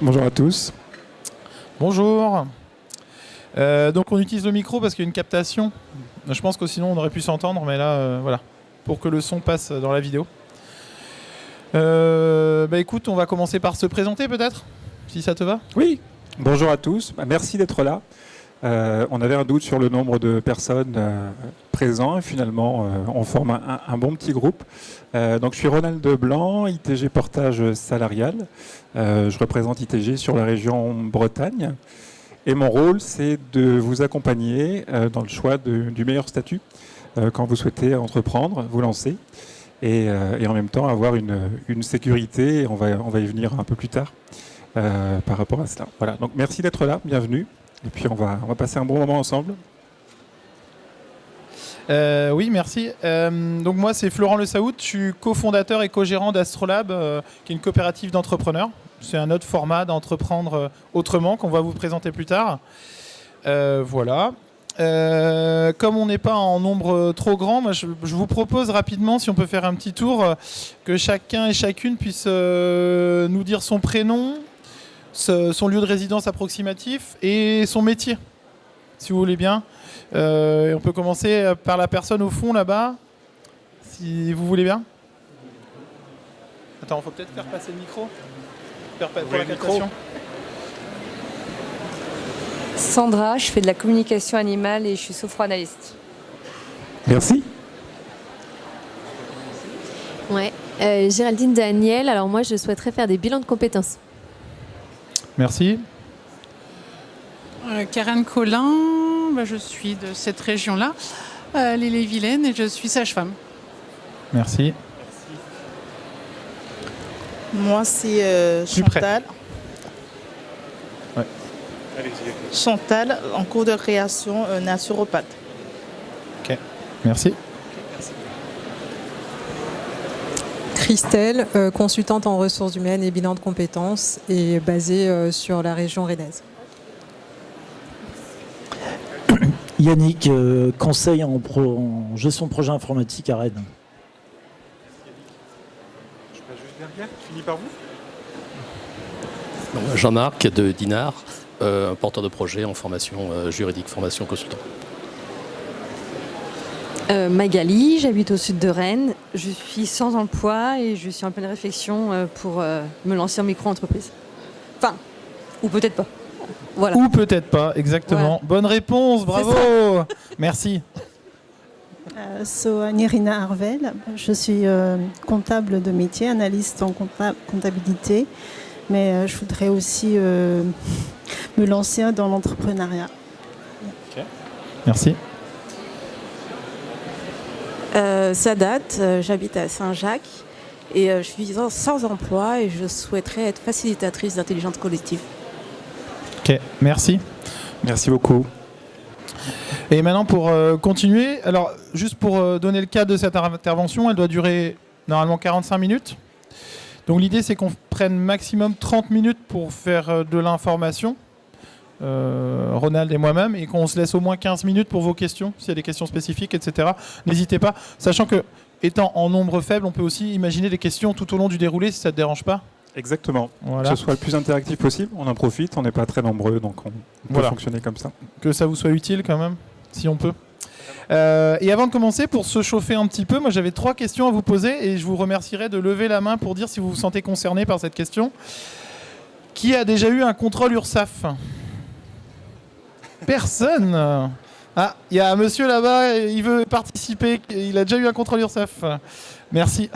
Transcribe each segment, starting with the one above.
Bonjour à tous. Bonjour. Donc on utilise le micro parce qu'il y a une captation. Je pense que sinon on aurait pu s'entendre, mais là, voilà, pour que le son passe dans la vidéo. Écoute, on va commencer par se présenter peut-être, si ça te va. Oui, bonjour à tous. Merci d'être là. On avait un doute sur le nombre de personnes présents et finalement on forme un bon petit groupe. Donc je suis Ronald Blanc, ITG Portage Salarial. Je représente ITG sur la région Bretagne. Et mon rôle, c'est de vous accompagner dans le choix du meilleur statut quand vous souhaitez entreprendre, vous lancer. Et en même temps avoir une sécurité. On va y venir un peu plus tard par rapport à cela. Voilà, donc merci d'être là, bienvenue. Et puis on va passer un bon moment ensemble. Oui, merci. Donc moi, c'est Florent Le Saoud. Je suis cofondateur et co-gérant d'Astrolab, qui est une coopérative d'entrepreneurs. C'est un autre format d'entreprendre autrement qu'on va vous présenter plus tard. Voilà. Comme on n'est pas en nombre trop grand, moi, je vous propose rapidement, si on peut faire un petit tour, que chacun et chacune puisse nous dire son prénom, son lieu de résidence approximatif et son métier, si vous voulez bien. On peut commencer par la personne au fond là-bas, si vous voulez bien. Attends, il faut peut-être faire passer le micro pour la captation. Sandra, je fais de la communication animale et je suis sophro-analyste. Merci. Ouais. Géraldine Daniel, alors moi je souhaiterais faire des bilans de compétences. Merci. Karen Collin, je suis de cette région-là, l'Ille-et-Vilaine, et je suis sage-femme. Merci. Moi, c'est Chantal. Ouais. Chantal, en cours de création, naturopathe. Ok, merci. Christelle, consultante en ressources humaines et bilan de compétences et basée sur la région rennaise. Yannick, conseil en gestion de projet informatique à Rennes. Je passe juste derrière, tu finis par vous. Jean-Marc de Dinard, porteur de projet en formation juridique, formation consultant. Magali, j'habite au sud de Rennes. Je suis sans emploi et je suis en pleine réflexion pour me lancer en micro-entreprise. Enfin, ou peut-être pas. Voilà. Ou peut-être pas, exactement. Voilà. Bonne réponse, bravo. Merci. Nirina Arvel, je suis comptable de métier, analyste en comptabilité, mais je voudrais aussi me lancer dans l'entrepreneuriat. Okay. Merci. Sadat, j'habite à Saint-Jacques et je suis sans emploi et je souhaiterais être facilitatrice d'intelligence collective. Ok, merci. Merci beaucoup. Et maintenant pour continuer, alors juste pour donner le cadre de cette intervention, elle doit durer normalement 45 minutes. Donc l'idée c'est qu'on prenne maximum 30 minutes pour faire de l'information, Ronald et moi-même, et qu'on se laisse au moins 15 minutes pour vos questions, s'il y a des questions spécifiques, etc. N'hésitez pas, sachant que étant en nombre faible, on peut aussi imaginer des questions tout au long du déroulé si ça ne te dérange pas. Exactement. Voilà. Que ce soit le plus interactif possible, on en profite, on n'est pas très nombreux, donc on peut fonctionner comme ça. Que ça vous soit utile quand même, si on peut. Et avant de commencer, pour se chauffer un petit peu, moi j'avais 3 questions à vous poser et je vous remercierais de lever la main pour dire si vous vous sentez concerné par cette question. Qui a déjà eu un contrôle URSSAF ? Personne. Ah, il y a un monsieur là-bas, il veut participer, il a déjà eu un contrôle URSSAF. Merci.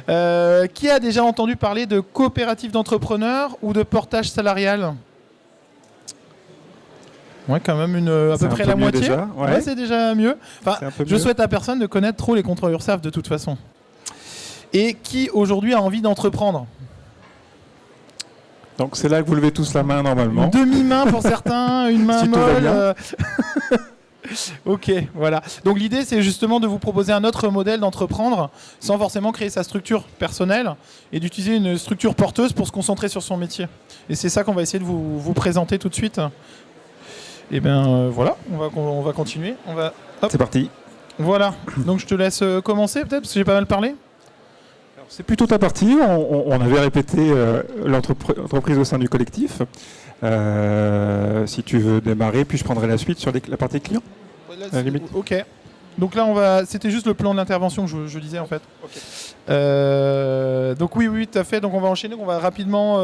Qui a déjà entendu parler de coopérative d'entrepreneurs ou de portage salarial ? Ouais, quand même à peu près la moitié. Déjà, ouais, c'est déjà mieux. Enfin, je souhaite à personne de connaître trop les contrôles URSSAF de toute façon. Et qui aujourd'hui a envie d'entreprendre ? Donc c'est là que vous levez tous la main normalement. Une demi-main pour certains, une main si molle. Ok, voilà. Donc l'idée c'est justement de vous proposer un autre modèle d'entreprendre sans forcément créer sa structure personnelle et d'utiliser une structure porteuse pour se concentrer sur son métier. Et c'est ça qu'on va essayer de vous présenter tout de suite. Et bien voilà, on va continuer. C'est parti. Voilà, donc je te laisse commencer peut-être parce que j'ai pas mal parlé. C'est plutôt ta partie. On avait répété l'entreprise au sein du collectif. Si tu veux démarrer, puis je prendrai la suite sur la partie client. Là, ok. Donc là, c'était juste le plan d'intervention que je disais en fait. Okay. Donc oui, tout à fait. Donc on va enchaîner. On va rapidement.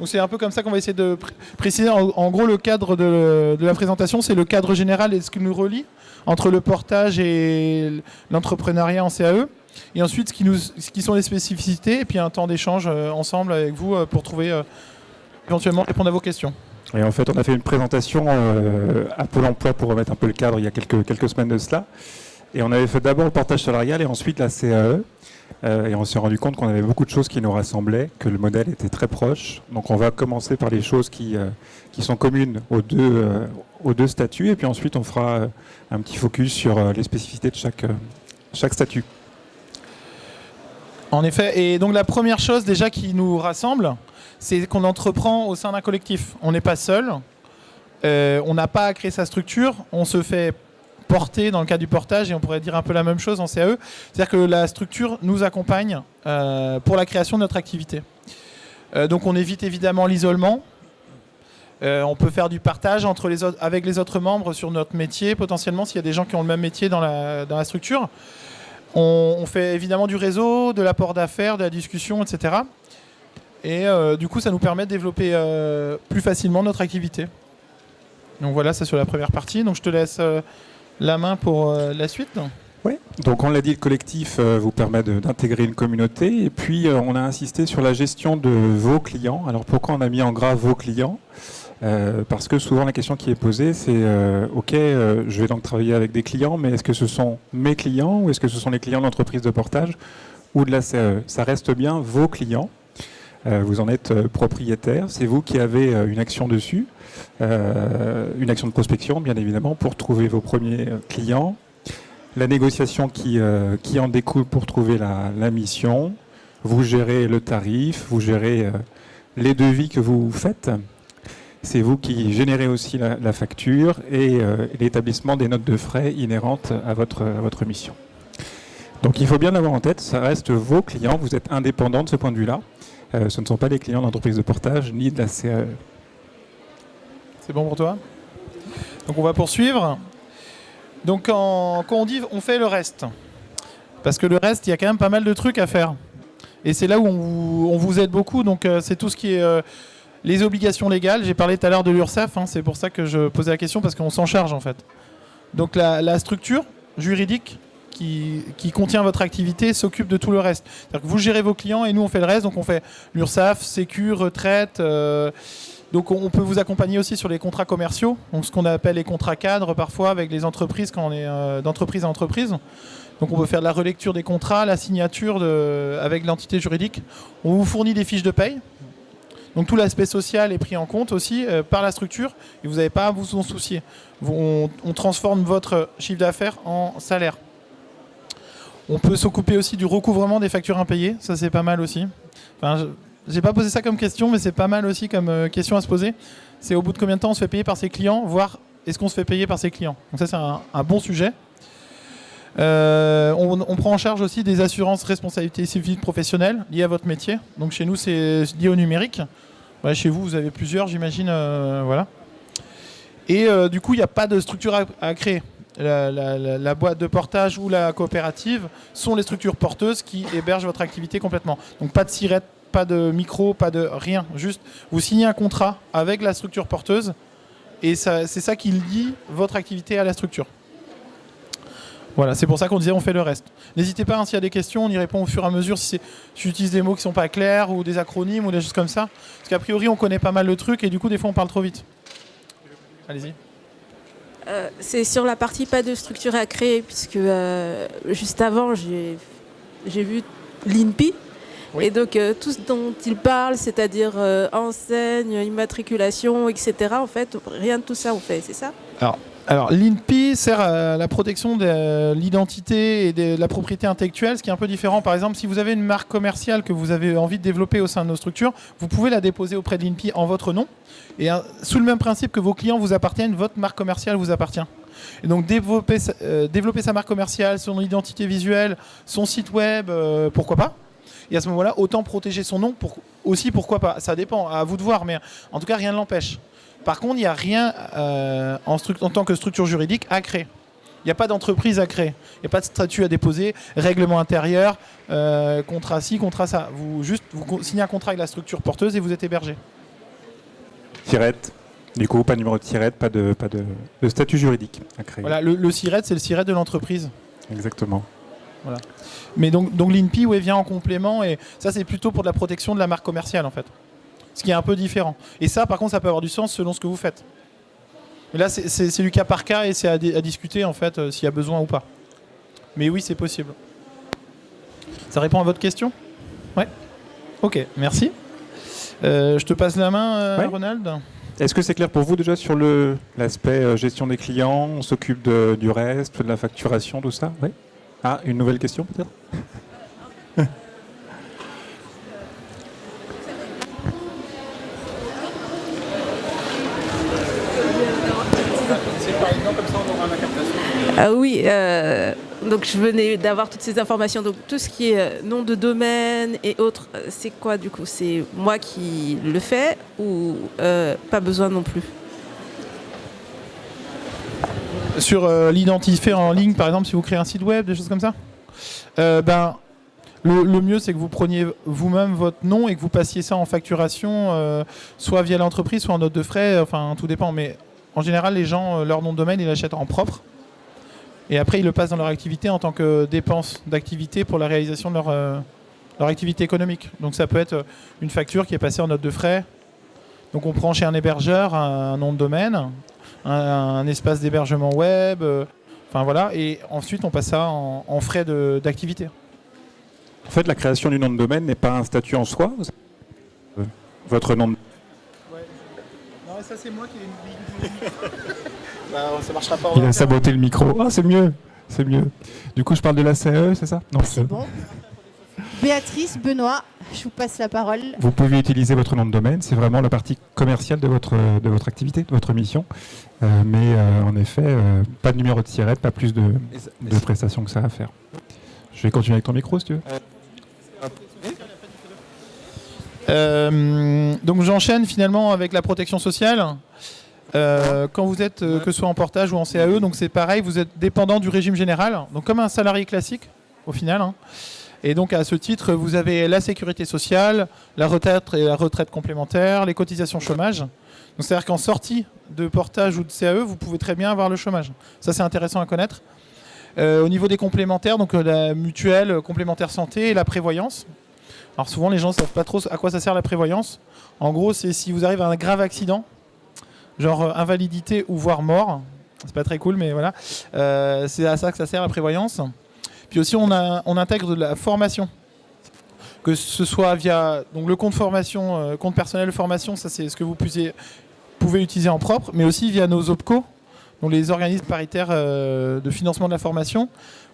Donc c'est un peu comme ça qu'on va essayer de préciser. En gros, le cadre de la présentation, c'est le cadre général et ce qui nous relie entre le portage et l'entrepreneuriat en CAE. Et ensuite, ce qui sont les spécificités, et puis un temps d'échange ensemble avec vous pour trouver, éventuellement répondre à vos questions. Et en fait, on a fait une présentation à Pôle emploi pour remettre un peu le cadre il y a quelques semaines de cela. Et on avait fait d'abord le portage salarial et ensuite la CAE. Et on s'est rendu compte qu'on avait beaucoup de choses qui nous rassemblaient, que le modèle était très proche. Donc on va commencer par les choses qui sont communes aux deux statuts. Et puis ensuite, on fera un petit focus sur les spécificités de chaque statut. En effet, et donc la première chose déjà qui nous rassemble, c'est qu'on entreprend au sein d'un collectif. On n'est pas seul, on n'a pas à créer sa structure, on se fait porter dans le cas du portage et on pourrait dire un peu la même chose en CAE. C'est-à-dire que la structure nous accompagne pour la création de notre activité. Donc on évite évidemment l'isolement. On peut faire du partage avec les autres membres sur notre métier, potentiellement s'il y a des gens qui ont le même métier dans la structure. On fait évidemment du réseau, de l'apport d'affaires, de la discussion, etc. Et du coup, ça nous permet de développer plus facilement notre activité. Donc voilà, c'est sur la première partie. Donc je te laisse la main pour la suite. Oui, donc on l'a dit, le collectif vous permet d'intégrer une communauté. Et puis on a insisté sur la gestion de vos clients. Alors pourquoi on a mis en gras vos clients ? Parce que souvent la question qui est posée, c'est ok, je vais donc travailler avec des clients, mais est-ce que ce sont mes clients ou est-ce que ce sont les clients de l'entreprise de portage ou de la CAE ? Ça reste bien vos clients. Vous en êtes propriétaire, c'est vous qui avez une action dessus, une action de prospection bien évidemment pour trouver vos premiers clients, la négociation qui en découle pour trouver la mission, vous gérez le tarif, vous gérez les devis que vous faites. C'est vous qui générez aussi la facture et l'établissement des notes de frais inhérentes à votre mission. Donc il faut bien avoir en tête, ça reste vos clients, vous êtes indépendant de ce point de vue-là. Ce ne sont pas les clients d'entreprise de portage ni de la CAE. C'est bon pour toi ? Donc on va poursuivre. Donc quand on dit on fait le reste, parce que le reste, il y a quand même pas mal de trucs à faire. Et c'est là où on vous aide beaucoup. Donc c'est tout ce qui est... les obligations légales, j'ai parlé tout à l'heure de l'URSSAF, c'est pour ça que je posais la question, parce qu'on s'en charge en fait. Donc la structure juridique qui contient votre activité s'occupe de tout le reste. C'est-à-dire que vous gérez vos clients et nous on fait le reste, donc on fait l'URSSAF, Sécu, retraite. Donc on peut vous accompagner aussi sur les contrats commerciaux, donc ce qu'on appelle les contrats cadres parfois avec les entreprises quand on est d'entreprise à entreprise. Donc on peut faire de la relecture des contrats, la signature avec l'entité juridique. On vous fournit des fiches de paye. Donc tout l'aspect social est pris en compte aussi par la structure et vous n'avez pas à vous en soucier. On transforme votre chiffre d'affaires en salaire. On peut s'occuper aussi du recouvrement des factures impayées, ça c'est pas mal aussi. Enfin, j'ai pas posé ça comme question, mais c'est pas mal aussi comme question à se poser. C'est au bout de combien de temps on se fait payer par ses clients, voire est-ce qu'on se fait payer par ses clients. Donc ça c'est un bon sujet. On prend en charge aussi des assurances responsabilité civile professionnelle liées à votre métier. Donc chez nous c'est lié au numérique. Ouais, chez vous avez plusieurs j'imagine. Voilà. Et du coup il n'y a pas de structure à créer. La boîte de portage ou la coopérative sont les structures porteuses qui hébergent votre activité complètement. Donc pas de SIRET, pas de micro, pas de rien. Juste vous signez un contrat avec la structure porteuse et c'est ça qui lie votre activité à la structure. Voilà, c'est pour ça qu'on disait on fait le reste. N'hésitez pas, s'il y a des questions, on y répond au fur et à mesure si j'utilise des mots qui ne sont pas clairs ou des acronymes ou des choses comme ça. Parce qu'a priori, on connaît pas mal le truc et du coup, des fois, on parle trop vite. Allez-y. C'est sur la partie pas de structure à créer, puisque juste avant, j'ai vu l'INPI. Oui. Et donc, tout ce dont il parle, c'est-à-dire enseigne, immatriculation, etc., en fait, rien de tout ça on fait, c'est ça ? Alors l'INPI sert à la protection de l'identité et de la propriété intellectuelle, ce qui est un peu différent. Par exemple, si vous avez une marque commerciale que vous avez envie de développer au sein de nos structures, vous pouvez la déposer auprès de l'INPI en votre nom. Et sous le même principe que vos clients vous appartiennent, votre marque commerciale vous appartient. Et donc développer sa marque commerciale, son identité visuelle, son site web, pourquoi pas ? Et à ce moment-là, autant protéger son nom, aussi pourquoi pas. Ça dépend, à vous de voir, mais en tout cas, rien ne l'empêche. Par contre, il n'y a rien en tant que structure juridique à créer. Il n'y a pas d'entreprise à créer. Il n'y a pas de statut à déposer, règlement intérieur, contrat ci, contrat ça. Vous signez un contrat avec la structure porteuse et vous êtes hébergé. Tirette. Du coup, pas de numéro de tirette, pas de statut juridique à créer. Voilà, le SIRET, c'est le SIRET de l'entreprise. Exactement. Voilà. Mais donc l'INPI vient en complément, et ça, c'est plutôt pour de la protection de la marque commerciale, en fait. Ce qui est un peu différent. Et ça, par contre, ça peut avoir du sens selon ce que vous faites. Mais là, c'est du cas par cas, et c'est à discuter, en fait, s'il y a besoin ou pas. Mais oui, c'est possible. Ça répond à votre question ? Ouais. Ok, merci. Je te passe la main, Ronald. Est-ce que c'est clair pour vous déjà sur l'aspect gestion des clients, on s'occupe du reste, de la facturation, tout ça ? Oui. Ah, une nouvelle question peut-être ? Ah oui, donc je venais d'avoir toutes ces informations. Donc tout ce qui est nom de domaine et autres, c'est quoi du coup? C'est moi qui le fais ou pas besoin non plus? Sur l'identifier en ligne, par exemple, si vous créez un site web, des choses comme ça, le mieux, c'est que vous preniez vous-même votre nom et que vous passiez ça en facturation, soit via l'entreprise, soit en note de frais, enfin, tout dépend. Mais en général, les gens, leur nom de domaine, ils l'achètent en propre. Et après, ils le passent dans leur activité en tant que dépense d'activité pour la réalisation de leur activité économique. Donc ça peut être une facture qui est passée en note de frais. Donc on prend chez un hébergeur un nom de domaine, un espace d'hébergement web, enfin voilà, et ensuite on passe ça en frais d'activité. En fait, la création du nom de domaine n'est pas un statut en soi. Votre nom de... Ouais. Non, ça c'est moi qui l'ai mis. Ça marchera pas. Il a saboté le micro. Ah, c'est mieux. C'est mieux. Du coup, je parle de la CAE, c'est ça? Non, c'est bon. Béatrice, Benoît, je vous passe la parole. Vous pouvez utiliser votre nom de domaine. C'est vraiment la partie commerciale de votre activité, de votre mission. Mais en effet, pas de numéro de SIRET, pas plus de prestations que ça à faire. Je vais continuer avec ton micro, si tu veux. Donc j'enchaîne finalement avec la protection sociale. Quand vous êtes, que ce soit en portage ou en CAE, donc c'est pareil, vous êtes dépendant du régime général, donc comme un salarié classique au final. Hein. Et donc à ce titre, vous avez la sécurité sociale, la retraite et la retraite complémentaire, les cotisations chômage. Donc c'est-à-dire qu'en sortie de portage ou de CAE, vous pouvez très bien avoir le chômage. Ça c'est intéressant à connaître. Au niveau des complémentaires, donc la mutuelle, complémentaire santé et la prévoyance. Alors souvent les gens ne savent pas trop à quoi ça sert la prévoyance. En gros, c'est si vous arrivez à un grave accident, genre invalidité ou voire mort, c'est pas très cool, mais voilà, c'est à ça que ça sert la prévoyance. Puis aussi on intègre de la formation, que ce soit via donc le compte formation, compte personnel de formation, ça c'est ce que vous pouvez utiliser en propre, mais aussi via nos OPCO, donc les organismes paritaires de financement de la formation,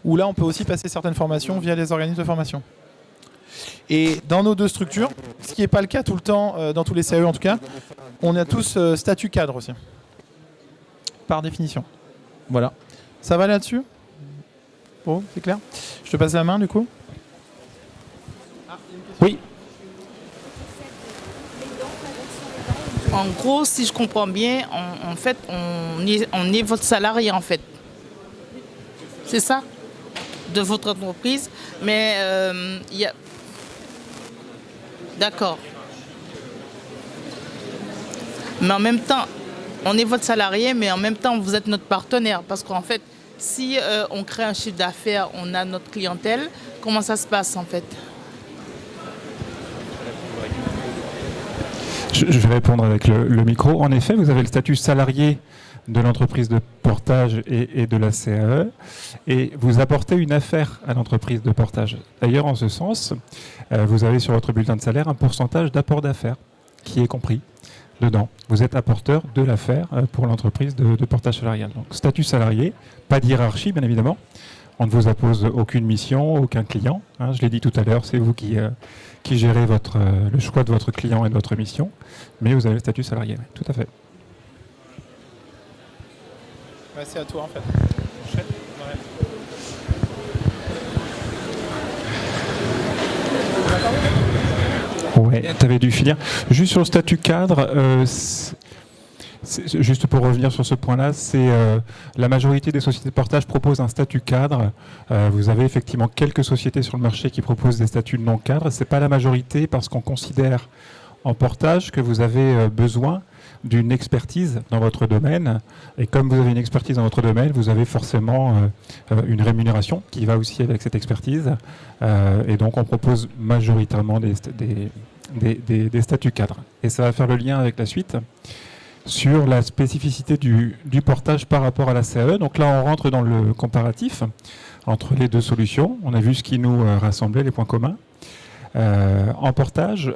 où là on peut aussi passer certaines formations via les organismes de formation. Et dans nos deux structures, ce qui n'est pas le cas tout le temps, dans tous les CAE en tout cas, on a tous statut cadre aussi, par définition. Voilà. Ça va là-dessus? Bon, c'est clair. Je te passe la main du coup. Oui. En gros, si je comprends bien, en fait, on est votre salarié en fait. C'est ça? De votre entreprise. Mais il y a... D'accord. Mais en même temps, on est votre salarié, mais en même temps, vous êtes notre partenaire. Parce qu'en fait, si on crée un chiffre d'affaires, on a notre clientèle, comment ça se passe en fait? Je vais répondre avec le micro. En effet, vous avez le statut salarié de l'entreprise de portage et de la CAE, et vous apportez une affaire à l'entreprise de portage. D'ailleurs, en ce sens, vous avez sur votre bulletin de salaire un pourcentage d'apport d'affaires qui est compris dedans. Vous êtes apporteur de l'affaire pour l'entreprise de portage salarial. Donc, statut salarié, pas de hiérarchie, bien évidemment. On ne vous impose aucune mission, aucun client. Hein, je l'ai dit tout à l'heure, c'est vous qui gérez le choix de votre client et de votre mission, mais vous avez le statut salarié, oui, tout à fait. Ouais, c'est à toi en fait. Ouais, tu avais dû finir. Juste sur le statut cadre, juste pour revenir sur ce point-là, la majorité des sociétés de portage proposent un statut cadre. Vous avez effectivement quelques sociétés sur le marché qui proposent des statuts non cadres. Ce n'est pas la majorité parce qu'on considère en portage que vous avez besoin d'une expertise dans votre domaine. Et comme vous avez une expertise dans votre domaine, vous avez forcément une rémunération qui va aussi avec cette expertise. Et donc on propose majoritairement des statuts cadres. Et ça va faire le lien avec la suite sur la spécificité du portage par rapport à la CAE. Donc là, on rentre dans le comparatif entre les deux solutions. On a vu ce qui nous rassemblait, les points communs. En portage,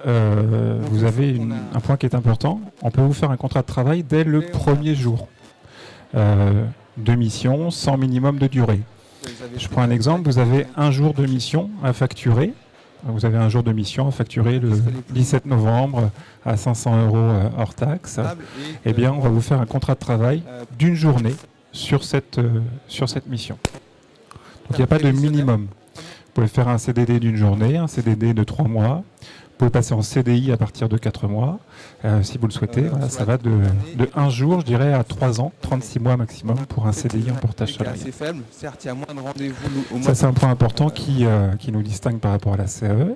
vous avez un point qui est important. On peut vous faire un contrat de travail dès le premier jour de mission, sans minimum de durée. Je prends un exemple. Vous avez un jour de mission à facturer. Vous avez un jour de mission à facturer le 17 novembre à 500 € hors taxe. Eh bien, on va vous faire un contrat de travail d'une journée sur cette mission. Donc, il n'y a pas de minimum. Vous pouvez faire un CDD d'une journée, un CDD de 3 mois. Vous pouvez passer en CDI à partir de 4 mois, si vous le souhaitez. Voilà, ça va de 1 jour, je dirais, à 3 ans, 36 mois maximum pour un CDI en portage salarial. Ça, c'est un point important qui nous distingue par rapport à la CAE.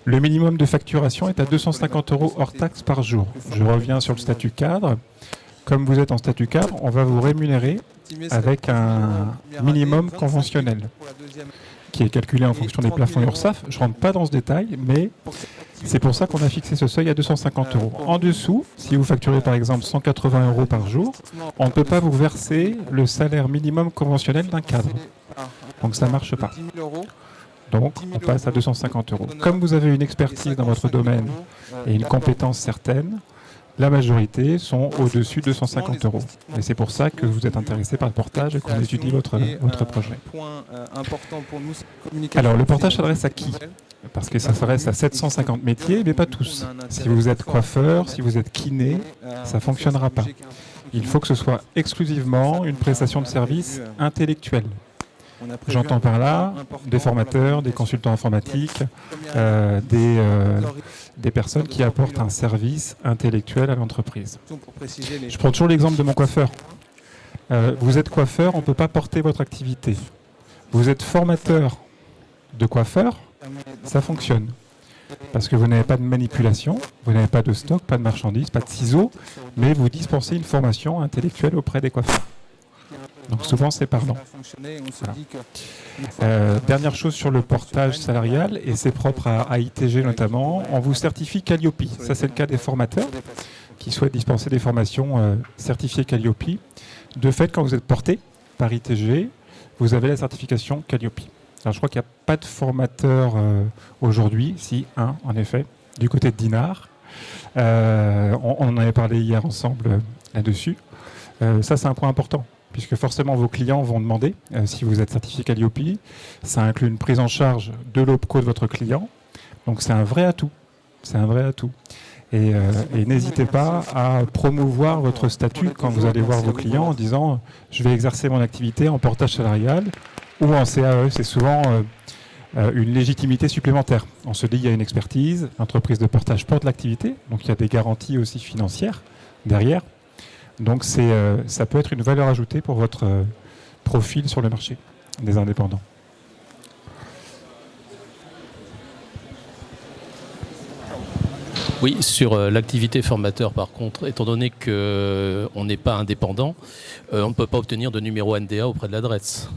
Le minimum de facturation est à 250 € hors taxe par jour. Je reviens sur le statut cadre. Comme vous êtes en statut cadre, on va vous rémunérer avec un minimum conventionnel qui est calculé en fonction des plafonds URSSAF. Je ne rentre pas dans ce détail, mais c'est pour ça qu'on a fixé ce seuil à 250 €. En dessous, si vous facturez par exemple 180 € par jour, on ne peut pas vous verser le salaire minimum conventionnel d'un cadre. Donc ça ne marche pas. Donc on passe à 250 €. Comme vous avez une expertise dans votre domaine et une compétence certaine, la majorité sont au-dessus de 250 €. Et c'est pour ça que vous êtes intéressé par le portage et qu'on étudie votre projet. Alors, le portage s'adresse à qui? Parce que ça s'adresse à 750 métiers, mais pas tous. Si vous êtes coiffeur, si vous êtes kiné, ça ne fonctionnera pas. Il faut que ce soit exclusivement une prestation de service intellectuelle. J'entends par là des formateurs, des consultants informatiques, des personnes qui apportent un service intellectuel à l'entreprise. Je prends toujours l'exemple de mon coiffeur. Vous êtes coiffeur, on ne peut pas porter votre activité. Vous êtes formateur de coiffeur, ça fonctionne. Parce que vous n'avez pas de manipulation, vous n'avez pas de stock, pas de marchandises, pas de ciseaux, mais vous dispensez une formation intellectuelle auprès des coiffeurs. Donc souvent c'est parlant. Voilà. Dernière chose sur le portage salarial, et c'est propre à ITG notamment, on vous certifie Calliope. Ça c'est le cas des formateurs qui souhaitent dispenser des formations certifiées Calliope. De fait, quand vous êtes porté par ITG, vous avez la certification Calliope. Alors je crois qu'il n'y a pas de formateur aujourd'hui, si, un en effet, du côté de Dinard. On en avait parlé hier ensemble là-dessus. Ça c'est un point important, puisque forcément vos clients vont demander si vous êtes certifié Calliope. Ça inclut une prise en charge de l'OPCO de votre client. Donc c'est un vrai atout. C'est un vrai atout. Et n'hésitez pas à promouvoir votre statut quand vous allez voir vos clients en disant « je vais exercer mon activité en portage salarial » ou en CAE. C'est souvent une légitimité supplémentaire. On se dit il y a une expertise, l'entreprise de portage porte l'activité, donc il y a des garanties aussi financières derrière. Donc ça peut être une valeur ajoutée pour votre profil sur le marché des indépendants. Oui, sur l'activité formateur par contre, étant donné qu'on n'est pas indépendant, on ne peut pas obtenir de numéro NDA auprès de l'adresse.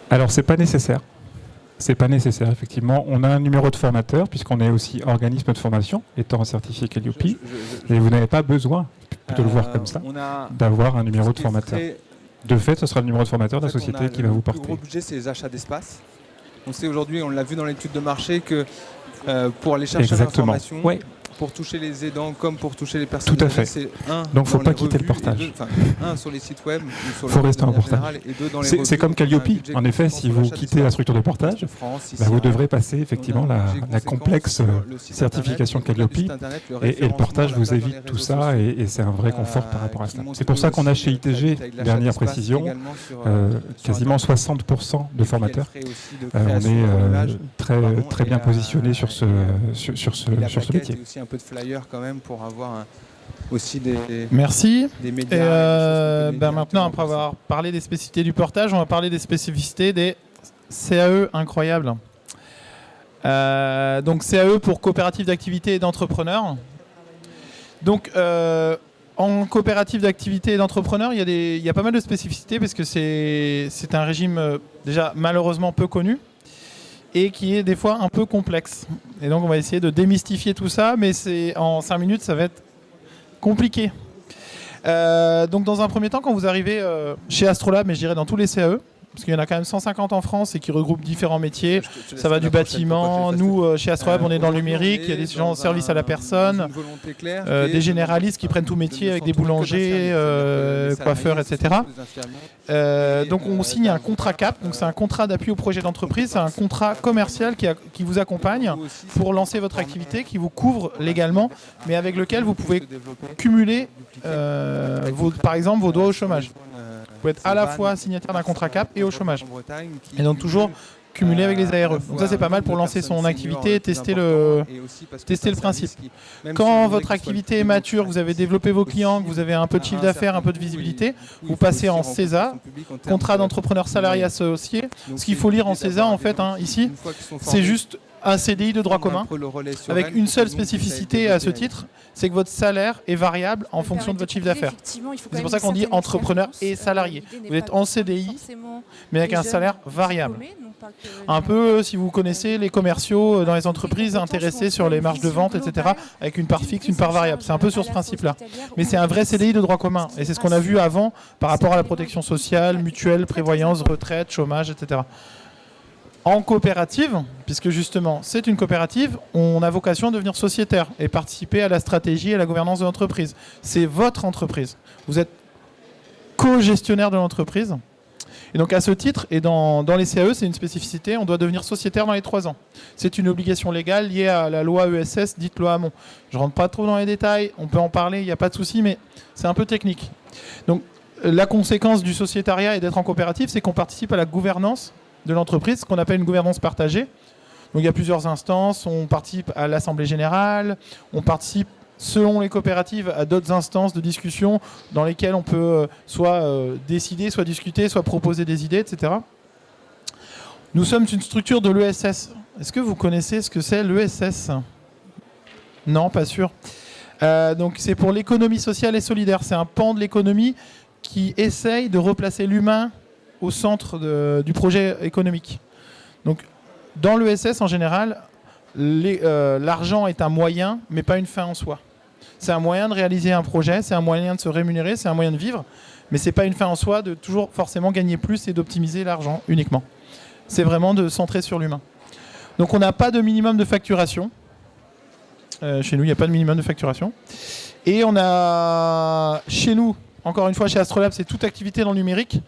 Alors c'est pas nécessaire. C'est pas nécessaire, effectivement. On a un numéro de formateur, puisqu'on est aussi organisme de formation, étant certifié Calliope, et vous n'avez pas besoin, plutôt le voir comme ça, d'avoir un numéro de formateur. De fait, ce sera le numéro de formateur de la société qui va vous porter. Le gros budget, c'est les achats d'espace. On sait aujourd'hui, on l'a vu dans l'étude de marché, que pour aller chercher l'information, pour toucher les aidants comme pour toucher les personnes. Tout à fait. C'est donc, faut pas quitter le portage. Un sur les sites web, il faut rester en portage. C'est comme Calliope. En effet, si vous quittez la structure de portage, vous devrez passer effectivement la complexe certification Calliope. Et le portage vous évite tout ça et c'est un vrai confort par rapport à ça. C'est pour ça qu'on a chez ITG, dernière précision, quasiment 60% de formateurs. On est très bien positionné sur ce métier. Aussi un peu de flyer quand même pour avoir aussi des Merci. Des médias. Maintenant, après avoir parlé des spécificités du portage, on va parler des spécificités des CAE incroyables. Donc CAE pour coopérative d'activité et d'entrepreneurs. Donc en coopérative d'activité et d'entrepreneurs, il y a pas mal de spécificités parce que c'est un régime déjà malheureusement peu connu et qui est des fois un peu complexe. Et donc on va essayer de démystifier tout ça, mais en 5 minutes ça va être compliqué. Donc dans un premier temps, quand vous arrivez chez Astrolab, mais je dirais dans tous les CAE, parce qu'il y en a quand même 150 en France et qui regroupent différents métiers. Ça va du bâtiment. Nous, chez Astrolab, on est dans le numérique. Il y a des gens en service à la personne, des généralistes qui prennent tout métier avec des boulangers, coiffeurs, etc. Donc on signe un contrat CAP. Donc c'est un contrat d'appui au projet d'entreprise. C'est un contrat commercial qui vous accompagne pour lancer votre activité, qui vous couvre légalement, mais avec lequel vous pouvez cumuler, par exemple, vos droits au chômage. Vous pouvez être à la fois signataire d'un contrat CAP et au chômage. Et donc toujours cumuler avec les ARE. Donc ça c'est pas mal pour lancer son activité et tester le principe. Quand votre activité est mature, vous avez développé vos clients, que vous avez un peu de chiffre d'affaires, un peu de visibilité, vous passez en CESA, contrat d'entrepreneur salarié associé. Ce qu'il faut lire en CESA en fait, ici, c'est juste un CDI de droit commun, avec une seule spécificité à ce titre, c'est que votre salaire est variable en fonction de votre chiffre d'affaires. C'est pour ça qu'on dit entrepreneur et salarié. Vous êtes en CDI, mais avec un salaire variable. Un peu, si vous connaissez les commerciaux dans les entreprises intéressés sur les marges de vente, etc., avec une part fixe, une part variable. C'est un peu sur ce principe-là. Mais c'est un vrai CDI de droit commun. Et c'est ce qu'on a vu avant par rapport à la protection sociale, mutuelle, prévoyance, retraite, chômage, etc. En coopérative, puisque justement c'est une coopérative, on a vocation à devenir sociétaire et participer à la stratégie et à la gouvernance de l'entreprise. C'est votre entreprise. Vous êtes co-gestionnaire de l'entreprise. Et donc à ce titre, et dans les CAE, c'est une spécificité, on doit devenir sociétaire dans les 3 ans. C'est une obligation légale liée à la loi ESS, dite loi Hamon. Je ne rentre pas trop dans les détails, on peut en parler, il n'y a pas de souci, mais c'est un peu technique. Donc la conséquence du sociétariat et d'être en coopérative, c'est qu'on participe à la gouvernance de l'entreprise, ce qu'on appelle une gouvernance partagée. Donc il y a plusieurs instances, on participe à l'Assemblée Générale, on participe selon les coopératives à d'autres instances de discussion dans lesquelles on peut soit décider, soit discuter, soit proposer des idées, etc. Nous sommes une structure de l'ESS. Est-ce que vous connaissez ce que c'est l'ESS? Non, pas sûr. Donc c'est pour l'économie sociale et solidaire. C'est un pan de l'économie qui essaye de replacer l'humain au centre du projet économique. Donc, dans l'ESS, en général, l'argent est un moyen, mais pas une fin en soi. C'est un moyen de réaliser un projet, c'est un moyen de se rémunérer, c'est un moyen de vivre, mais c'est pas une fin en soi de toujours forcément gagner plus et d'optimiser l'argent uniquement. C'est vraiment de centrer sur l'humain. Donc, on n'a pas de minimum de facturation. Chez nous, il n'y a pas de minimum de facturation. Et on a, chez nous, encore une fois, chez Astrolab, c'est toute activité dans le numérique.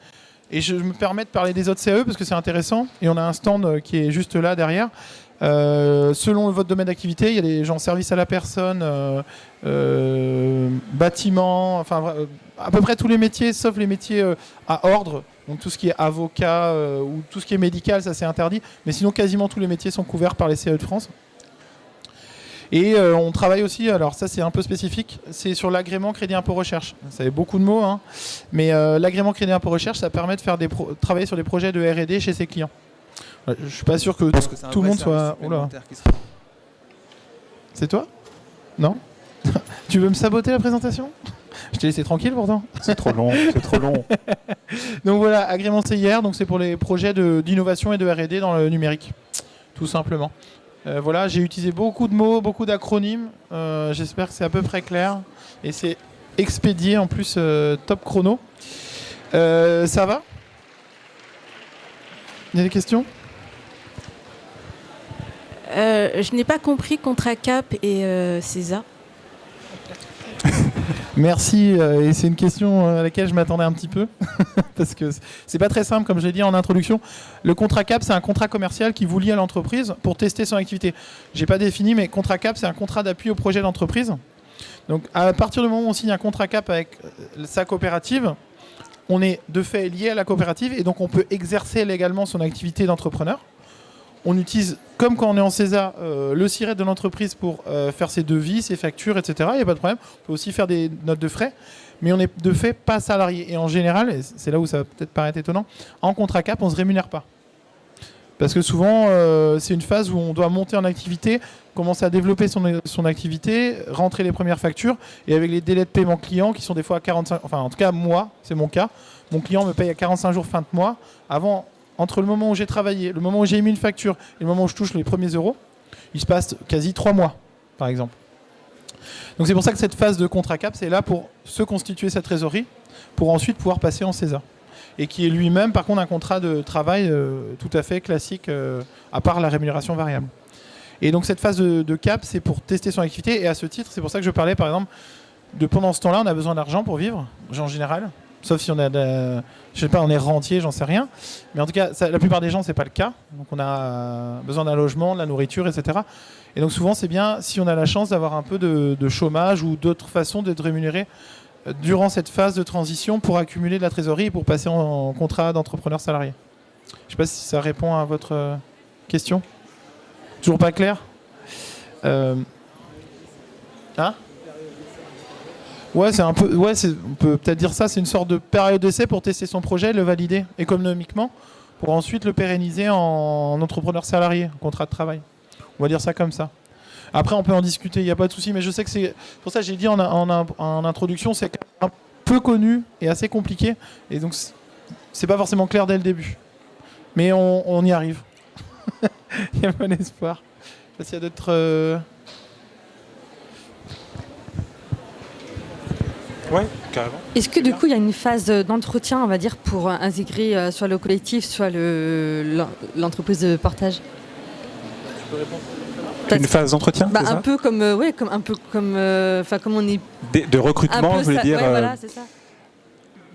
Et je me permets de parler des autres CAE parce que c'est intéressant. Et on a un stand qui est juste là derrière. Selon votre domaine d'activité, il y a des gens service à la personne, bâtiment, enfin à peu près tous les métiers, sauf les métiers à ordre. Donc tout ce qui est avocat ou tout ce qui est médical, ça c'est interdit. Mais sinon, quasiment tous les métiers sont couverts par les CAE de France. Et on travaille aussi, alors ça c'est un peu spécifique, c'est sur l'agrément crédit impôt recherche. Ça fait beaucoup de mots, hein, mais l'agrément crédit impôt recherche, ça permet de faire travailler sur des projets de R&D chez ses clients. Je suis pas sûr que tout le monde soit... Oula. C'est toi? Non? Tu veux me saboter la présentation? Je t'ai laissé tranquille pourtant. C'est trop long, c'est trop long. Donc voilà, agrément CIR, donc c'est pour les projets d'innovation et de R&D dans le numérique, tout simplement. Voilà, j'ai utilisé beaucoup de mots, beaucoup d'acronymes. J'espère que c'est à peu près clair. Et c'est expédié en plus top chrono. Ça va? Il y a des questions? Je n'ai pas compris contrat cap et CESA. Merci, et c'est une question à laquelle je m'attendais un petit peu, parce que c'est pas très simple, comme je l'ai dit en introduction. Le contrat cap, c'est un contrat commercial qui vous lie à l'entreprise pour tester son activité. J'ai pas défini, mais contrat cap, c'est un contrat d'appui au projet d'entreprise. Donc à partir du moment où on signe un contrat cap avec sa coopérative, on est de fait lié à la coopérative et donc on peut exercer légalement son activité d'entrepreneur. On utilise, comme quand on est en CESA, le SIRET de l'entreprise pour faire ses devis, ses factures, etc. Il n'y a pas de problème. On peut aussi faire des notes de frais, mais on n'est de fait pas salarié. Et en général, et c'est là où ça va peut-être paraître étonnant, en contrat cap, on ne se rémunère pas. Parce que souvent, c'est une phase où on doit monter en activité, commencer à développer son activité, rentrer les premières factures, et avec les délais de paiement client qui sont des fois à 45... Enfin, en tout cas, moi, c'est mon cas. Mon client me paye à 45 jours fin de mois. Entre le moment où j'ai travaillé, le moment où j'ai émis une facture et le moment où je touche les premiers euros, il se passe quasi 3 mois, par exemple. Donc c'est pour ça que cette phase de contrat cap, c'est là pour se constituer sa trésorerie, pour ensuite pouvoir passer en CESA. Et qui est lui-même, par contre, un contrat de travail tout à fait classique, à part la rémunération variable. Et donc cette phase de cap, c'est pour tester son activité. Et à ce titre, c'est pour ça que je parlais, par exemple, de pendant ce temps-là, on a besoin d'argent pour vivre, en général. Sauf si on a, je sais pas, on est rentier, j'en sais rien. Mais en tout cas, la plupart des gens, c'est pas le cas. Donc on a besoin d'un logement, de la nourriture, etc. Et donc souvent, c'est bien si on a la chance d'avoir un peu de chômage ou d'autres façons d'être rémunéré durant cette phase de transition pour accumuler de la trésorerie et pour passer en contrat d'entrepreneur salarié. Je sais pas si ça répond à votre question. Toujours pas clair ? Ouais, c'est un peu. Ouais, on peut peut-être dire ça. C'est une sorte de période d'essai pour tester son projet, le valider économiquement, pour ensuite le pérenniser en entrepreneur salarié, en contrat de travail. On va dire ça comme ça. Après, on peut en discuter, il n'y a pas de souci, mais je sais que c'est pour ça que j'ai dit en introduction, c'est un peu connu et assez compliqué, et donc c'est pas forcément clair dès le début. Mais on y arrive. Il y a bon espoir. Je sais pas s'il y a d'autres. Ouais, carrément. Est-ce que du coup il y a une phase d'entretien, on va dire, pour intégrer soit le collectif, soit l'entreprise de portage ? Tu peux répondre. Une phase d'entretien, c'est ça ? Un peu comme, comme on est. De recrutement, je voulais dire. Ouais, voilà, c'est ça.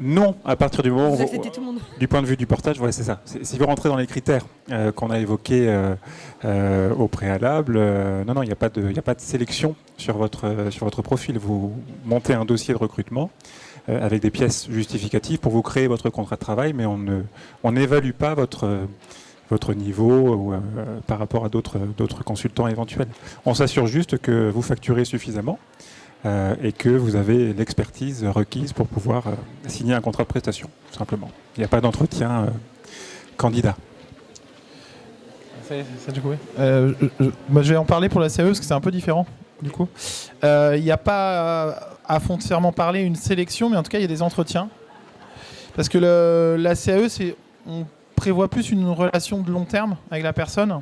Non, à partir du moment Vous où, acceptez tout le monde. du point de vue du portage, voilà, c'est ça. Si vous rentrez dans les critères qu'on a évoqués au préalable, non, il n'y a pas de sélection sur votre profil. Vous montez un dossier de recrutement avec des pièces justificatives pour vous créer votre contrat de travail, mais on n'évalue pas votre niveau par rapport à d'autres consultants éventuels. On s'assure juste que vous facturez suffisamment et que vous avez l'expertise requise pour pouvoir signer un contrat de prestation, tout simplement. Il n'y a pas d'entretien candidat. Ça, du coup, oui. Moi, je vais en parler pour la CAE parce que c'est un peu différent. Du coup, il n'y a pas à foncièrement parler une sélection, mais en tout cas, il y a des entretiens. Parce que la CAE, on prévoit plus une relation de long terme avec la personne.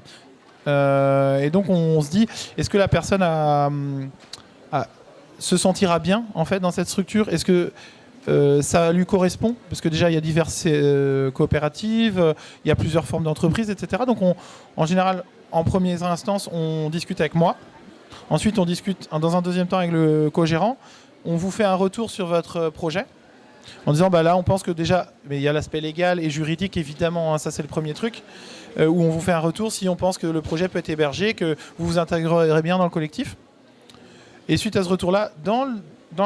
Et donc, on se dit, est-ce que la personne se sentira bien en fait dans cette structure ? Est-ce que ça lui correspond ? Parce que déjà il y a diverses coopératives, il y a plusieurs formes d'entreprises, etc. Donc en général, en première instance, on discute avec moi. Ensuite, on discute dans un deuxième temps avec le co-gérant. On vous fait un retour sur votre projet en disant là on pense que déjà, mais il y a l'aspect légal et juridique évidemment, hein, ça c'est le premier truc, où on vous fait un retour si on pense que le projet peut être hébergé, que vous vous intégrerez bien dans le collectif. Et suite à ce retour-là, dans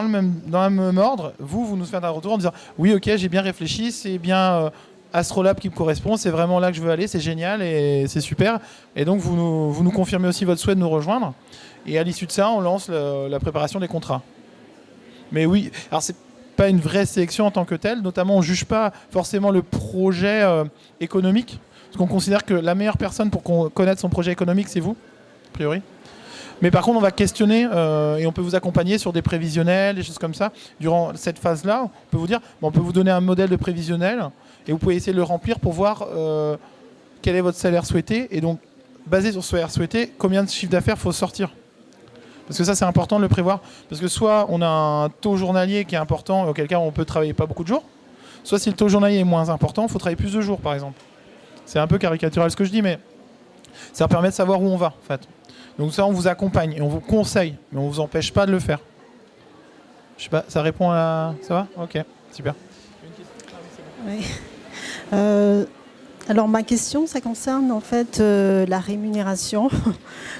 le même ordre, vous nous faites un retour en disant « Oui, ok, j'ai bien réfléchi, c'est bien Astrolab qui me correspond, c'est vraiment là que je veux aller, c'est génial et c'est super. » Et donc, vous nous confirmez aussi votre souhait de nous rejoindre. Et à l'issue de ça, on lance la préparation des contrats. Mais oui, alors c'est pas une vraie sélection en tant que telle, notamment on ne juge pas forcément le projet économique, parce qu'on considère que la meilleure personne pour connaître son projet économique, c'est vous, a priori. Mais par contre, on va questionner et on peut vous accompagner sur des prévisionnels, des choses comme ça. Durant cette phase-là, on peut vous dire, on peut vous donner un modèle de prévisionnel et vous pouvez essayer de le remplir pour voir quel est votre salaire souhaité. Et donc, basé sur ce salaire souhaité, combien de chiffre d'affaires il faut sortir. Parce que ça, c'est important de le prévoir. Parce que soit on a un taux journalier qui est important, auquel cas on peut travailler pas beaucoup de jours. Soit si le taux journalier est moins important, il faut travailler plus de jours, par exemple. C'est un peu caricatural ce que je dis, mais Ça permet de savoir où on va, en fait. Donc ça, on vous accompagne et on vous conseille, mais on ne vous empêche pas de le faire. Je sais pas, ça répond à... Ça va ? Ok, super. Oui. Alors ma question, ça concerne en fait la rémunération.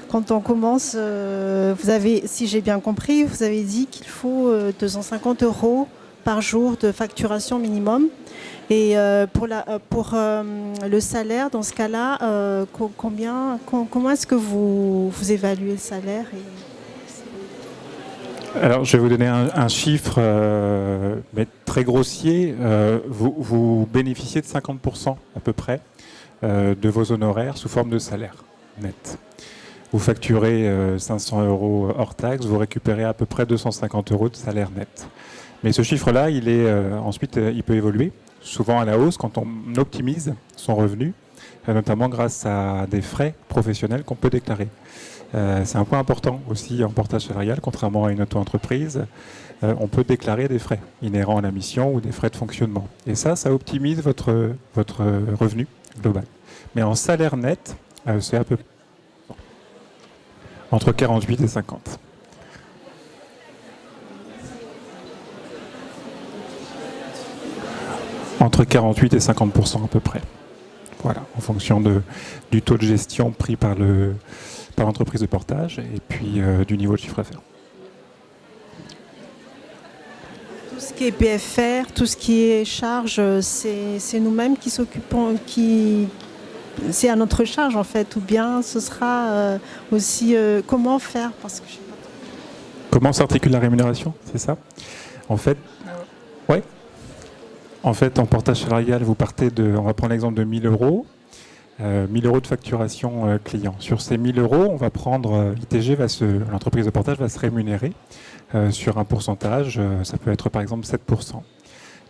Quand on commence, vous avez, si j'ai bien compris, vous avez dit qu'il faut 250 € par jour de facturation minimum. Et pour le salaire, dans ce cas-là, comment est-ce que vous évaluez le salaire Alors, je vais vous donner un chiffre, mais très grossier. Vous bénéficiez de 50% à peu près de vos honoraires sous forme de salaire net. Vous facturez 500 € hors taxe, vous récupérez à peu près 250 € de salaire net. Mais ce chiffre-là, ensuite, il peut évoluer, souvent à la hausse quand on optimise son revenu, notamment grâce à des frais professionnels qu'on peut déclarer. C'est un point important aussi en portage salarial, contrairement à une auto-entreprise. On peut déclarer des frais inhérents à la mission ou des frais de fonctionnement. Et ça optimise votre revenu global. Mais en salaire net, c'est à peu près entre 48 et 50. Entre 48 et 50% à peu près. Voilà, en fonction du taux de gestion pris par l'entreprise de portage et puis du niveau de chiffre d'affaires. Tout ce qui est PFR, tout ce qui est charge, c'est nous-mêmes qui s'occupons, c'est à notre charge en fait, ou bien ce sera aussi comment faire parce que je sais pas. Comment s'articule la rémunération, c'est ça ? En fait, ouais. En fait, en portage salarial, vous partez on va prendre l'exemple de 1 000 €. 1 000 € de facturation client. Sur ces 1 000 €, on va prendre, l'entreprise de portage va se rémunérer sur un pourcentage, ça peut être par exemple 7%.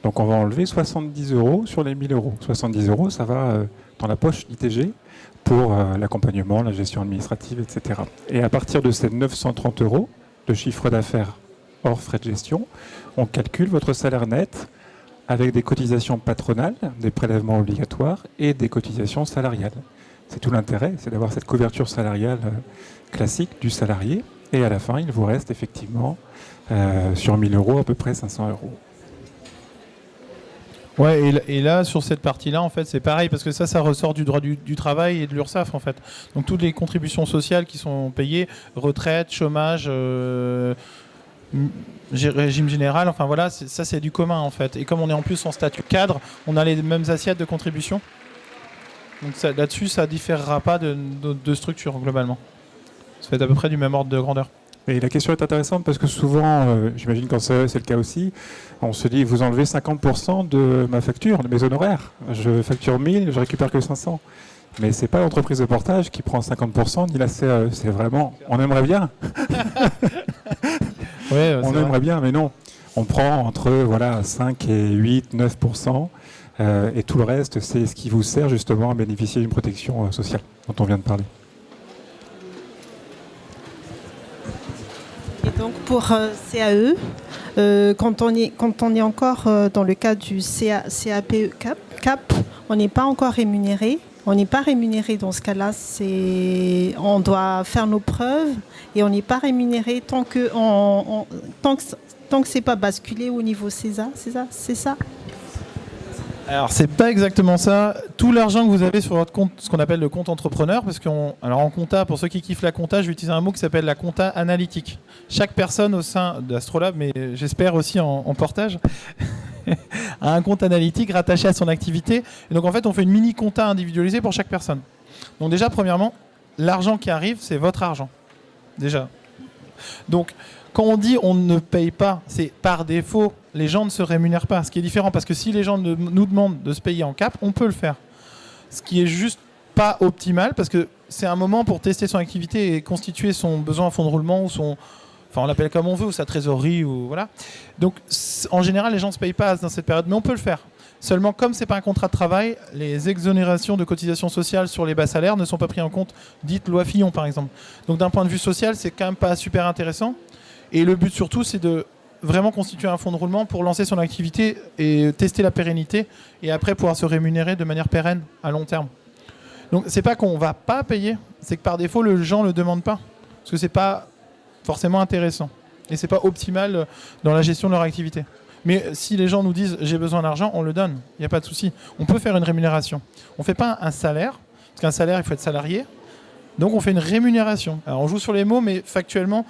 Donc on va enlever 70 € sur les 1 000 €. 70 €, ça va dans la poche d'ITG pour l'accompagnement, la gestion administrative, etc. Et à partir de ces 930 € de chiffre d'affaires hors frais de gestion, on calcule votre salaire net avec des cotisations patronales, des prélèvements obligatoires et des cotisations salariales. C'est tout l'intérêt, c'est d'avoir cette couverture salariale classique du salarié. Et à la fin, il vous reste effectivement sur 1 000 € à peu près 500 €. Ouais, et là, sur cette partie-là, en fait, c'est pareil, parce que ça ressort du droit du travail et de l'URSSAF, en fait. Donc toutes les contributions sociales qui sont payées, retraite, chômage, régime général, enfin voilà, ça c'est du commun en fait. Et comme on est en plus en statut cadre, on a les mêmes assiettes de contribution. Donc là-dessus, ça ne différera pas de structure globalement. Ça fait à peu près du même ordre de grandeur. Et la question est intéressante parce que souvent, j'imagine quand c'est le cas aussi, on se dit vous enlevez 50% de ma facture, de mes honoraires. Je facture 1 000, je récupère que 500. Mais c'est pas l'entreprise de portage qui prend 50% ni la CAE. C'est vraiment, on aimerait bien. Ouais, on aimerait bien, mais non. On prend entre 5 et 8, 9%. Et tout le reste, c'est ce qui vous sert justement à bénéficier d'une protection sociale dont on vient de parler. Et donc pour CAE, quand on est encore dans le cadre du CAP, on n'est pas encore rémunéré. On n'est pas rémunéré dans ce cas-là. On doit faire nos preuves et on n'est pas rémunéré tant que c'est pas basculé au niveau CESA. C'est ça. Alors c'est pas exactement ça. Tout l'argent que vous avez sur votre compte, ce qu'on appelle le compte entrepreneur, parce alors en compta, pour ceux qui kiffent la compta, je vais utiliser un mot qui s'appelle la compta analytique. Chaque personne au sein d'Astrolab, mais j'espère aussi en portage, a un compte analytique rattaché à son activité. Et donc en fait, on fait une mini compta individualisée pour chaque personne. Donc déjà, premièrement, l'argent qui arrive, c'est votre argent. Déjà. Donc quand on dit on ne paye pas, c'est par défaut, les gens ne se rémunèrent pas. Ce qui est différent, parce que si les gens nous demandent de se payer en cap, on peut le faire. Ce qui est juste pas optimal, parce que c'est un moment pour tester son activité et constituer son besoin en fonds de roulement ou son... Enfin, on l'appelle comme on veut, ou sa trésorerie, ou voilà. Donc, en général, les gens ne se payent pas dans cette période, mais on peut le faire. Seulement, comme ce n'est pas un contrat de travail, les exonérations de cotisations sociales sur les bas salaires ne sont pas prises en compte, dites loi Fillon, par exemple. Donc, d'un point de vue social, c'est quand même pas super intéressant. Et le but, surtout, c'est de vraiment constituer un fonds de roulement pour lancer son activité et tester la pérennité, et après pouvoir se rémunérer de manière pérenne à long terme. Donc c'est pas qu'on va pas payer, c'est que par défaut les gens le demandent pas, parce que c'est pas forcément intéressant et c'est pas optimal dans la gestion de leur activité. Mais si les gens nous disent j'ai besoin d'argent, on le donne, il n'y a pas de souci. On peut faire une rémunération. On ne fait pas un salaire, parce qu'un salaire il faut être salarié, donc on fait une rémunération. Alors on joue sur les mots, mais factuellement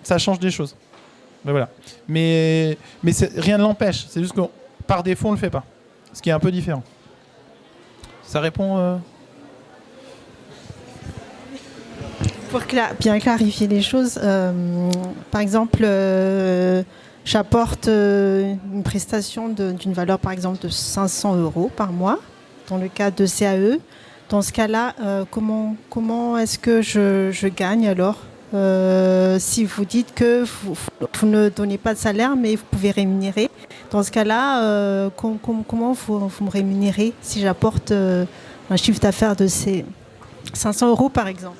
ça change des choses. Ben voilà. Mais rien ne l'empêche, c'est juste que par défaut on ne le fait pas, ce qui est un peu différent. Ça répond Pour bien clarifier les choses, par exemple, j'apporte une prestation d'une valeur, par exemple, de 500 € par mois, dans le cas de CAE. Dans ce cas-là, comment est-ce que je gagne alors si vous dites que vous ne donnez pas de salaire, mais vous pouvez rémunérer. Dans ce cas-là, comment vous me rémunérez si j'apporte un chiffre d'affaires de ces 500 € par exemple?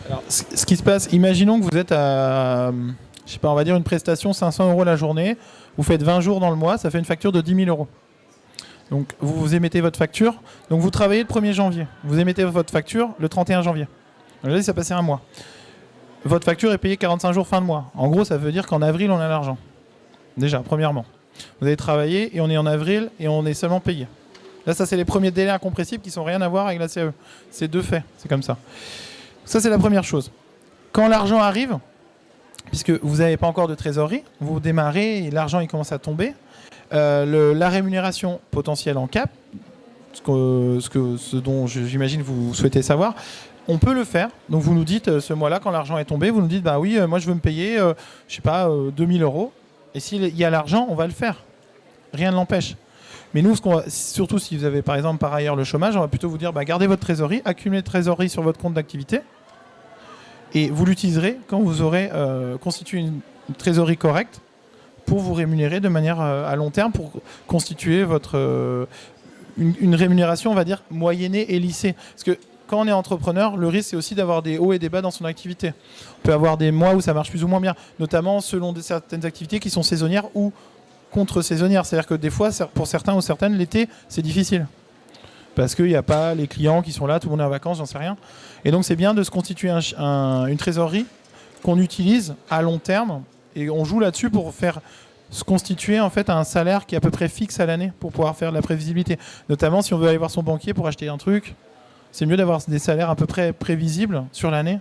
Alors, ce qui se passe, imaginons que vous êtes à, je sais pas, on va dire une prestation 500 € la journée, vous faites 20 jours dans le mois, ça fait une facture de 10 000 €. Donc vous émettez votre facture, donc vous travaillez le 1er janvier, vous émettez votre facture le 31 janvier. Donc là, ça passait un mois. Votre facture est payée 45 jours fin de mois. En gros, ça veut dire qu'en avril, on a l'argent. Déjà, premièrement. Vous avez travaillé et on est en avril et on est seulement payé. Là, ça, c'est les premiers délais incompressibles qui n'ont rien à voir avec la CAE. C'est deux faits, c'est comme ça. Ça, c'est la première chose. Quand l'argent arrive, puisque vous n'avez pas encore de trésorerie, vous démarrez et l'argent il commence à tomber, la rémunération potentielle en cap, ce dont j'imagine vous souhaitez savoir, on peut le faire. Donc vous nous dites, ce mois-là, quand l'argent est tombé, vous nous dites, bah oui, moi je veux me payer, je sais pas, 2 000 €. Et s'il y a l'argent, on va le faire. Rien ne l'empêche. Mais nous, surtout si vous avez par exemple par ailleurs le chômage, on va plutôt vous dire, bah, gardez votre trésorerie, accumulez de trésorerie sur votre compte d'activité, et vous l'utiliserez quand vous aurez constitué une trésorerie correcte pour vous rémunérer de manière à long terme, pour constituer une rémunération, on va dire, moyennée et lissée. Parce que quand on est entrepreneur, le risque, c'est aussi d'avoir des hauts et des bas dans son activité. On peut avoir des mois où ça marche plus ou moins bien, notamment selon certaines activités qui sont saisonnières ou contre-saisonnières. C'est-à-dire que des fois, pour certains ou certaines, l'été, c'est difficile. Parce qu'il n'y a pas les clients qui sont là, tout le monde est en vacances, j'en sais rien. Et donc, c'est bien de se constituer une trésorerie qu'on utilise à long terme. Et on joue là-dessus pour faire se constituer en fait un salaire qui est à peu près fixe à l'année pour pouvoir faire de la prévisibilité. Notamment, si on veut aller voir son banquier pour acheter un truc, c'est mieux d'avoir des salaires à peu près prévisibles sur l'année.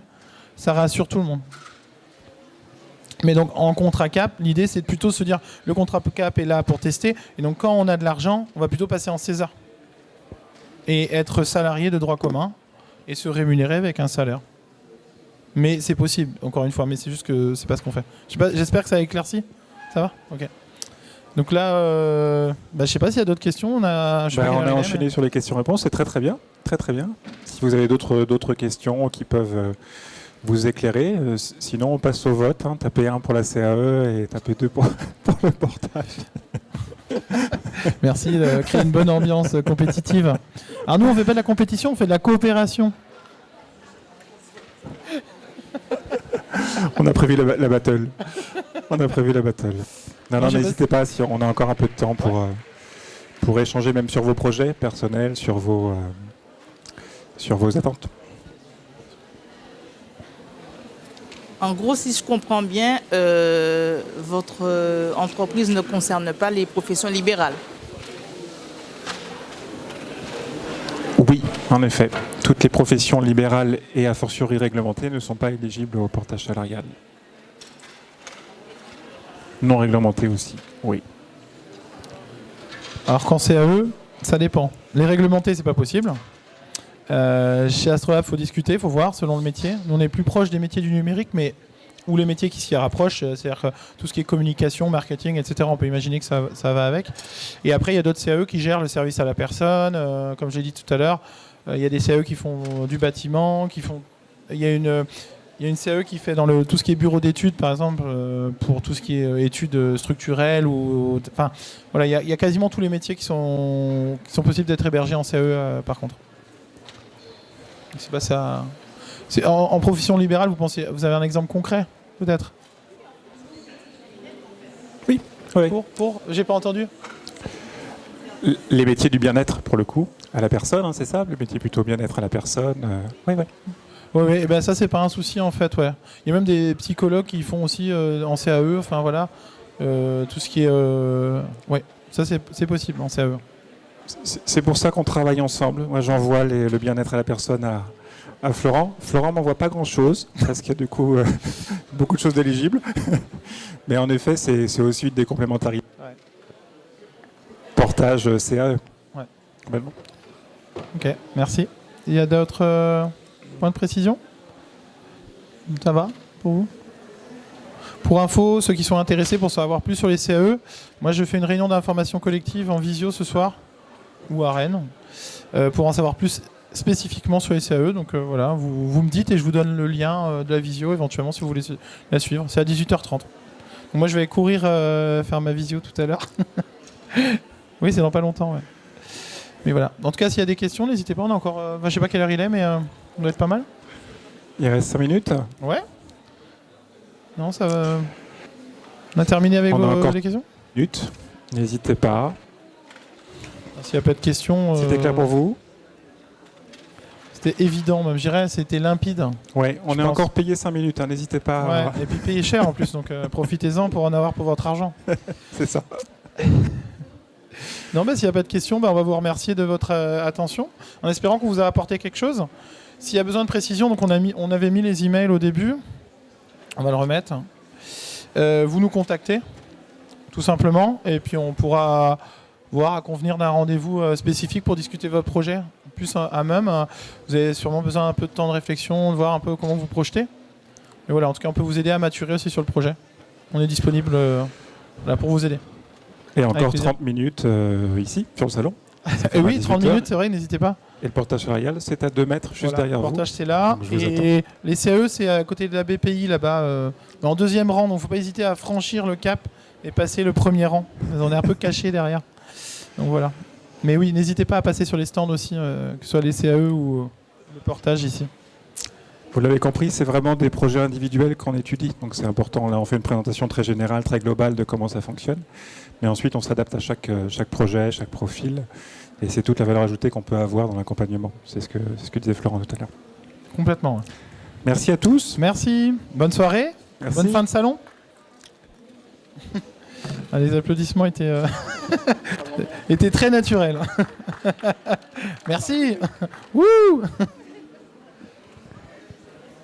Ça rassure tout le monde. Mais donc, en contrat cap, l'idée, c'est plutôt de se dire, le contrat cap est là pour tester. Et donc, quand on a de l'argent, on va plutôt passer en César. Et être salarié de droit commun et se rémunérer avec un salaire. Mais c'est possible, encore une fois, mais c'est juste que c'est pas ce qu'on fait. J'espère que ça a éclairci. Ça va? Ok. Donc là, je sais pas s'il y a d'autres questions. On a enchaîné sur les questions-réponses, c'est très très bien. Très très bien. Si vous avez d'autres questions qui peuvent vous éclairer, sinon on passe au vote. Hein. Tapez 1 pour la CAE et tapez 2 pour le portage. Merci de créer une bonne ambiance compétitive. Alors nous, on fait pas de la compétition, on fait de la coopération. On a prévu la battle. On a prévu la battle. Non, n'hésitez pas, si on a encore un peu de temps pour échanger même sur vos projets personnels, sur vos attentes. En gros, si je comprends bien, votre entreprise ne concerne pas les professions libérales. Oui, en effet. Toutes les professions libérales et a fortiori réglementées ne sont pas éligibles au portage salarial. Non réglementées aussi, oui. Alors quand c'est à eux, ça dépend. Les réglementés, c'est pas possible. Chez Astrolab, il faut discuter, il faut voir selon le métier. Nous, on est plus proche des métiers du numérique, mais ou les métiers qui s'y rapprochent, c'est-à-dire que tout ce qui est communication, marketing, etc., on peut imaginer que ça va avec. Et après, il y a d'autres CAE qui gèrent le service à la personne. Comme j'ai dit tout à l'heure, il y a des CAE qui font du bâtiment, il y a une CAE qui fait dans tout ce qui est bureau d'études, par exemple, pour tout ce qui est études structurelles. Enfin, voilà, il y a quasiment tous les métiers qui sont possibles d'être hébergés en CAE, par contre. C'est pas ça. En profession libérale, vous avez un exemple concret, peut-être? Oui. J'ai pas entendu. Les métiers du bien-être, pour le coup. à la personne, hein, c'est ça? Le métier plutôt bien-être à la personne. Oui, oui. Oui, et ben ça c'est pas un souci en fait, ouais. Il y a même des psychologues qui font aussi en CAE, enfin voilà, tout ce qui est, ouais, ça c'est possible en CAE. C'est pour ça qu'on travaille ensemble. Moi, j'envoie le bien-être à la personne à Florent. Florent m'envoie pas grand-chose, parce qu'il y a du coup beaucoup de choses éligibles. Mais en effet, c'est aussi des complémentarités. Ouais. Portage CAE. Ouais. Complètement. Ok, merci. Il y a d'autres points de précision? Ça va pour vous? Pour info, ceux qui sont intéressés pour savoir plus sur les CAE, moi je fais une réunion d'information collective en visio ce soir, ou à Rennes, pour en savoir plus spécifiquement sur les CAE. Donc voilà, vous me dites et je vous donne le lien de la visio éventuellement si vous voulez la suivre. C'est à 18h30. Donc moi je vais courir faire ma visio tout à l'heure. Oui, c'est dans pas longtemps, ouais. Mais voilà. En tout cas, s'il y a des questions, n'hésitez pas. On a encore, je sais pas quelle heure il est, mais on doit être pas mal. Il reste 5 minutes. Ouais. Non, ça va. On a terminé avec les questions. Minutes. N'hésitez pas. S'il n'y a pas de questions. C'était clair pour vous? C'était évident, même. Je dirais, c'était limpide. Ouais, on est encore payé 5 minutes. Hein, n'hésitez pas. Ouais, et puis payé cher en plus. Donc profitez-en pour en avoir pour votre argent. C'est ça. Non, mais s'il n'y a pas de questions, on va vous remercier de votre attention, en espérant qu'on vous a apporté quelque chose. S'il y a besoin de précision, donc on avait mis les emails au début, on va le remettre. Vous nous contactez, tout simplement, et puis on pourra voir à convenir d'un rendez-vous spécifique pour discuter de votre projet, plus à même. Vous avez sûrement besoin d'un peu de temps de réflexion, de voir un peu comment vous projetez. Mais voilà, en tout cas, on peut vous aider à maturer aussi sur le projet. On est disponible là pour vous aider. Et encore 30 minutes ici, sur le salon. Et oui, 30 minutes, c'est vrai, n'hésitez pas. Et le portage salarial, c'est à 2 mètres, juste derrière vous. Le portage, c'est là. Et les CAE, c'est à côté de la BPI, là-bas, en deuxième rang. Donc, il ne faut pas hésiter à franchir le cap et passer le premier rang. On est un peu caché derrière. Donc, voilà. Mais oui, n'hésitez pas à passer sur les stands aussi, que ce soit les CAE ou le portage ici. Vous l'avez compris, c'est vraiment des projets individuels qu'on étudie. Donc c'est important. Là, on fait une présentation très générale, très globale de comment ça fonctionne. Mais ensuite, on s'adapte à chaque projet, chaque profil. Et c'est toute la valeur ajoutée qu'on peut avoir dans l'accompagnement. C'est ce que disait Florent tout à l'heure. Complètement. Ouais. Merci à tous. Merci. Bonne soirée. Merci. Bonne fin de salon. Les applaudissements étaient, étaient très naturels. Merci. Wouh.